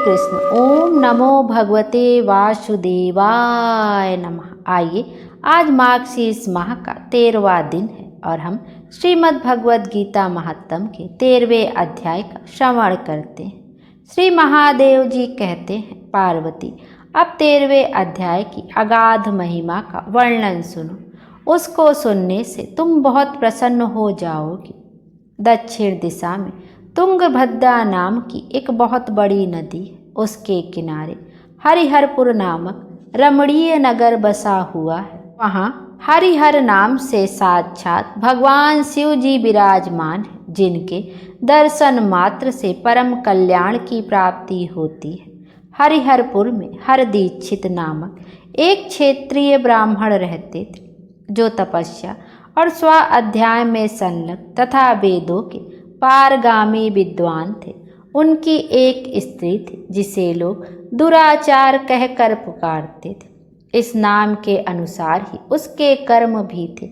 कृष्ण। ओम नमो भगवते वासुदेवाय नमः। आइए, आज मार्गशीर्ष माह का 13वां दिन है और हम श्रीमद् भगवद गीता महात्म्य के 13वें अध्याय का श्रवण करते हैं। श्री महादेव जी कहते हैं, पार्वती अब 13वें अध्याय की अगाध महिमा का वर्णन सुनो। उसको सुनने से तुम बहुत प्रसन्न हो जाओगी। दक्षिण दिशा में तुंगभद्रा नाम की एक बहुत बड़ी नदी है। उसके किनारे हरिहरपुर नामक रमणीय नगर बसा हुआ है। वहाँ हरिहर नाम से साक्षात भगवान शिव जी विराजमान है, जिनके दर्शन मात्र से परम कल्याण की प्राप्ति होती है। हरिहरपुर में हरदीक्षित नामक एक क्षेत्रीय ब्राह्मण रहते थे, जो तपस्या और स्व अध्याय में संलग्न तथा वेदों के पारगामी विद्वान थे। उनकी एक स्त्री थी, जिसे लोग दुराचार कहकर पुकारते थे। इस नाम के अनुसार ही उसके कर्म भी थे।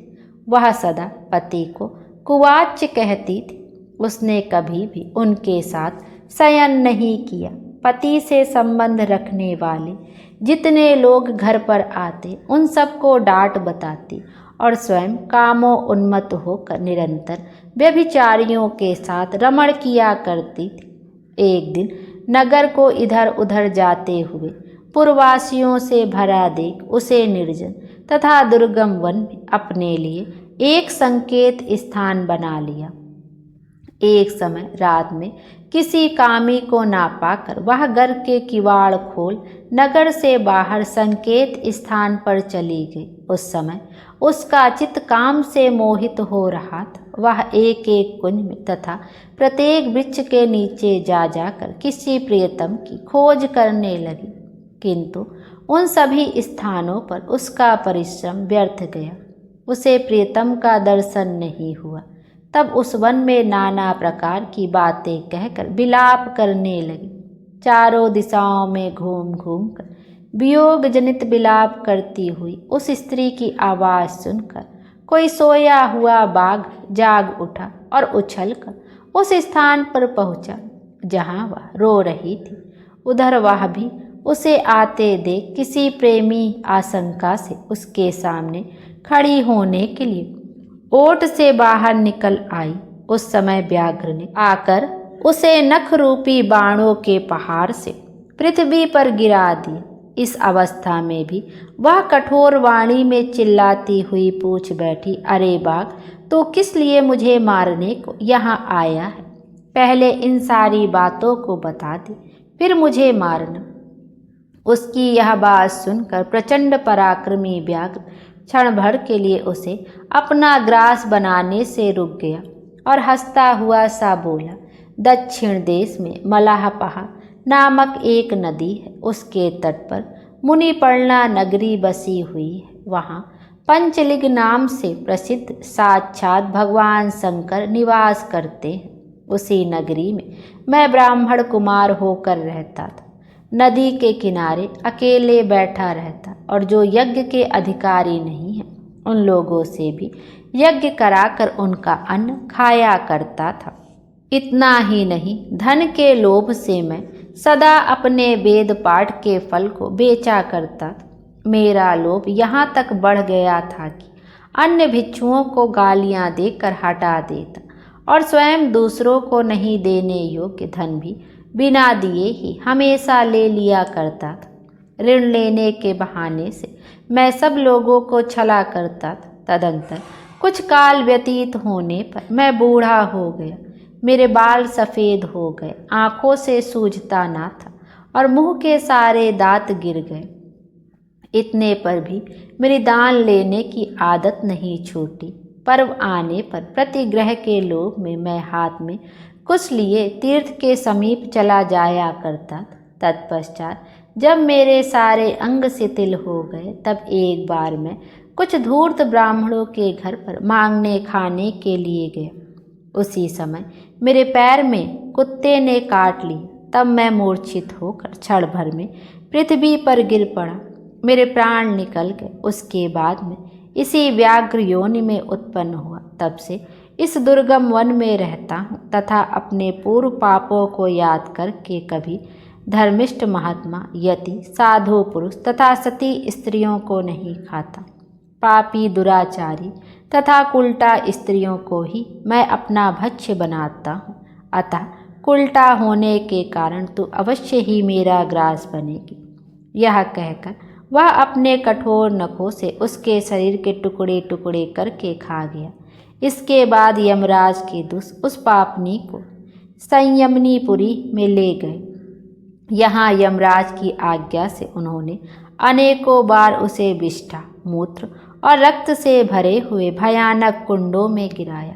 वह सदा पति को कुवाच्य कहती थी। उसने कभी भी उनके साथ शयन नहीं किया। पति से संबंध रखने वाले जितने लोग घर पर आते, उन सबको डांट बताती और स्वयं कामों उन्मत्त होकर निरंतर व्यभिचारियों के साथ रमण किया करती थी। एक दिन नगर को इधर उधर जाते हुए पुरवासियों से भरा देख उसे निर्जन तथा दुर्गम वन में अपने लिए एक संकेत स्थान बना लिया। एक समय रात में किसी कामी को ना पाकर वह घर के किवाड़ खोल नगर से बाहर संकेत स्थान पर चली गई। उस समय उसका चित्त काम से मोहित हो रहा था। वह एक एक कुंज में तथा प्रत्येक वृक्ष के नीचे जा जाकर किसी प्रियतम की खोज करने लगी, किंतु उन सभी स्थानों पर उसका परिश्रम व्यर्थ गया। उसे प्रियतम का दर्शन नहीं हुआ। तब उस वन में नाना प्रकार की बातें कहकर विलाप करने लगी। चारों दिशाओं में घूम घूम कर वियोग जनित विलाप करती हुई उस स्त्री की आवाज़ सुनकर कोई सोया हुआ बाघ जाग उठा और उछलकर उस स्थान पर पहुंचा जहां वह रो रही थी। उधर वह भी उसे आते देख किसी प्रेमी आशंका से उसके सामने खड़ी होने के लिए ओट से बाहर निकल आई। उस समय व्याघ्र ने आकर उसे नख रूपी बाणों के पहाड़ से पृथ्वी पर गिरा दिया। इस अवस्था में भी वह कठोर वाणी में चिल्लाती हुई पूछ बैठी, अरे बाघ, तो किस लिए मुझे मारने को यहाँ आया है? पहले इन सारी बातों को बता दे, फिर मुझे मारना। उसकी यह बात सुनकर प्रचंड पराक्रमी व्याघ्र क्षण भर के लिए उसे अपना ग्रास बनाने से रुक गया और हंसता हुआ सा बोला, दक्षिण देश में मलाहपहा नामक एक नदी है। उसके तट पर मुनिपर्णा नगरी बसी हुई है। वहाँ पंचलिंग नाम से प्रसिद्ध साक्षात भगवान शंकर निवास करते हैं। उसी नगरी में मैं ब्राह्मण कुमार होकर रहता था। नदी के किनारे अकेले बैठा रहता और जो यज्ञ के अधिकारी नहीं हैं, उन लोगों से भी यज्ञ कराकर उनका अन्न खाया करता था। इतना ही नहीं, धन के लोभ से मैं सदा अपने वेद पाठ के फल को बेचा करता था। मेरा लोभ यहाँ तक बढ़ गया था कि अन्य भिक्षुओं को गालियाँ देकर हटा देता और स्वयं दूसरों को नहीं देने योग्य धन भी बिना दिए ही हमेशा ले लिया करता था। ऋण लेने के बहाने से मैं सब लोगों को छला करता था। तदंतर कुछ काल व्यतीत होने पर मैं बूढ़ा हो गया। मेरे बाल सफ़ेद हो गए, आँखों से सूझता ना था और मुंह के सारे दांत गिर गए। इतने पर भी मेरी दान लेने की आदत नहीं छूटी। पर्व आने पर प्रतिग्रह के लोभ में मैं हाथ में कुछ लिए तीर्थ के समीप चला जाया करता था। तत्पश्चात जब मेरे सारे अंग शिथिल हो गए, तब एक बार मैं कुछ धूर्त ब्राह्मणों के घर पर मांगने खाने के लिए गया। उसी समय मेरे पैर में कुत्ते ने काट ली। तब मैं मूर्छित होकर क्षण भर में पृथ्वी पर गिर पड़ा। मेरे प्राण निकल गए। उसके बाद में इसी व्याघ्र योनि में उत्पन्न हुआ। तब से इस दुर्गम वन में रहता हूँ तथा अपने पूर्व पापों को याद करके कभी धर्मिष्ठ महात्मा, यति, साधु पुरुष तथा सती स्त्रियों को नहीं खाता। पापी, दुराचारी तथा कुलटा स्त्रियों को ही मैं अपना भक्ष्य बनाता हूँ। अतः कुलटा होने के कारण तू अवश्य ही मेरा ग्रास बनेगी। यह कहकर वह अपने कठोर नखों से उसके शरीर के टुकड़े टुकड़े करके खा गया। इसके बाद यमराज के दूत उस पापनी को संयमनीपुरी में ले गए। यहाँ यमराज की आज्ञा से उन्होंने अनेकों बार उसे विष्ठा, मूत्र और रक्त से भरे हुए भयानक कुंडों में गिराया।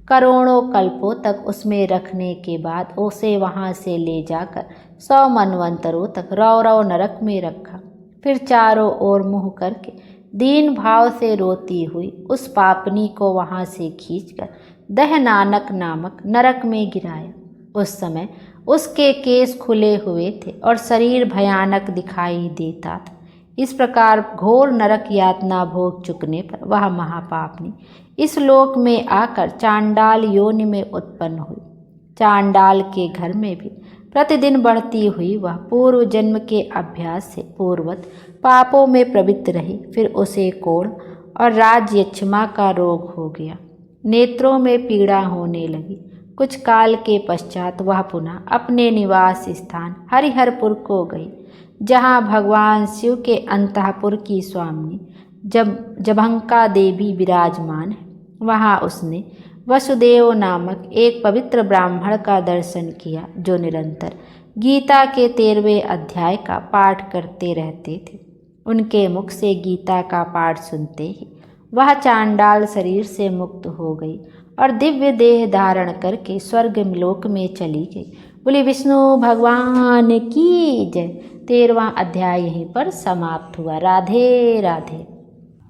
करोड़ों कल्पों तक उसमें रखने के बाद उसे वहाँ से ले जाकर 100 मनवंतरों तक रौरव नरक में रखा। फिर चारों ओर मुँह करके दीन भाव से रोती हुई उस पापनी को वहाँ से खींचकर दहनानक नामक नरक में गिराया। उस समय उसके केस खुले हुए थे और शरीर भयानक दिखाई देता था। इस प्रकार घोर नरक यातना भोग चुकने पर वह महापापनी इस लोक में आकर चांडाल योनि में उत्पन्न हुई। चांडाल के घर में भी प्रतिदिन बढ़ती हुई वह पूर्व जन्म के अभ्यास से पूर्वत पापों में प्रवृत्त रही। फिर उसे कोढ़ और राज्यक्षमा का रोग हो गया। नेत्रों में पीड़ा होने लगी। कुछ काल के पश्चात वह पुनः अपने निवास स्थान हरिहरपुर को गई, जहाँ भगवान शिव के अंतःपुर की स्वामिनी जभंका देवी विराजमान है। वहाँ उसने वसुदेव नामक एक पवित्र ब्राह्मण का दर्शन किया, जो निरंतर गीता के 13वें अध्याय का पाठ करते रहते थे। उनके मुख से गीता का पाठ सुनते ही वह चांडाल शरीर से मुक्त हो गई और दिव्य देह धारण करके स्वर्ग लोक में चली गई। बोले विष्णु भगवान की जय। 13वां अध्याय यहीं पर समाप्त हुआ। राधे राधे।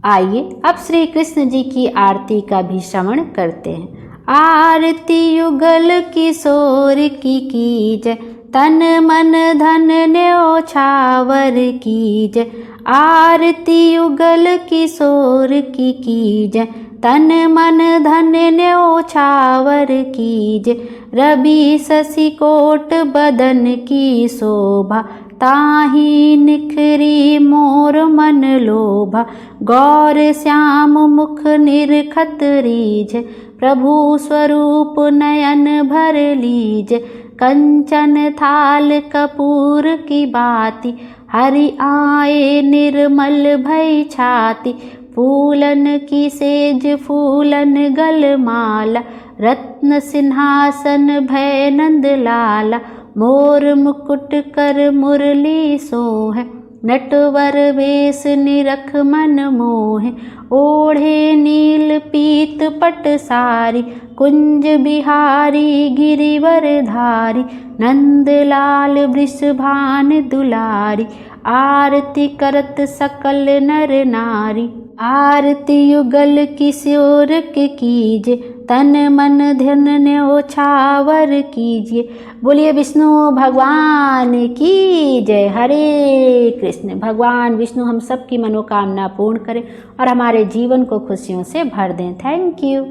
आइए अब श्री कृष्ण जी की आरती का भी श्रवण करते हैं। आरती युगल किशोर की कीजय, तन मन धन न्योछावर कीजय। आरती युगल किशोर की कीजय, तन मन धन न्योछावर कीजय। रवि शशि कोट बदन की शोभा, ताहि निखरी मोर मन लोभा। गौर श्याम मुख निरखत रीझ, प्रभु स्वरूप नयन भर लीज। कंचन थाल कपूर की बाती, हरि आए निर्मल भई छाती। फूलन की सेज फूलन गल माला, रत्न सिंहासन भय नंद लाला। मोर मुकुट कर मुरली सोह, नटवर वेश निरख मन मोह। ओढ़े नील पीत पट सारी, कुंज बिहारी गिरिवर धारी। नंद लाल वृषभान दुलारी, आरती करत सकल नर नारी। आरती युगल किशोर के कीजिए, तन मन धन न्योछावर कीजिए। बोलिए विष्णु भगवान की जय। हरे कृष्ण। भगवान विष्णु हम सब की मनोकामना पूर्ण करें और हमारे जीवन को खुशियों से भर दें। Thank you.